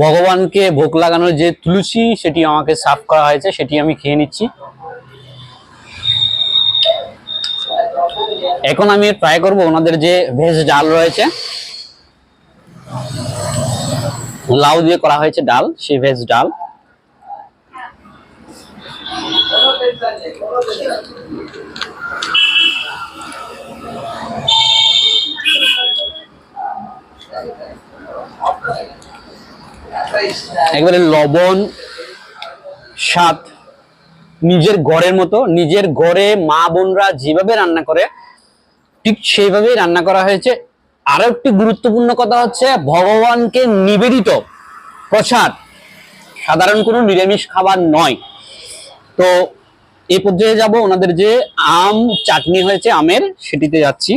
ভগবানকে ভোগ লাগানোর যে তুলসী সেটি আমাকে সার্ভ করা হয়েছে, সেটি আমি খেয়ে নিচ্ছি। এখন আমি ট্রাই করব ওনাদের যে ভেজ ডাল রয়েছে, লাউ দিয়ে করা হয়েছে ডাল, সেই ভেজ ডাল। একবারে লবণ স্বাদ, নিজের ঘরের মতো। নিজের ঘরে মা বোনরা যেভাবে রান্না করে ঠিক সেইভাবেই রান্না করা হয়েছে। আরো একটি গুরুত্বপূর্ণ কথা হচ্ছে, ভগবানকে নিবেদিত প্রসাদ, সাধারণ কোনো নিরামিষ খাবার নয়। তো এই পর্যায়ে যাব, ওনাদের যে আম চাটনি হয়েছে আমের, সেটিতে যাচ্ছি।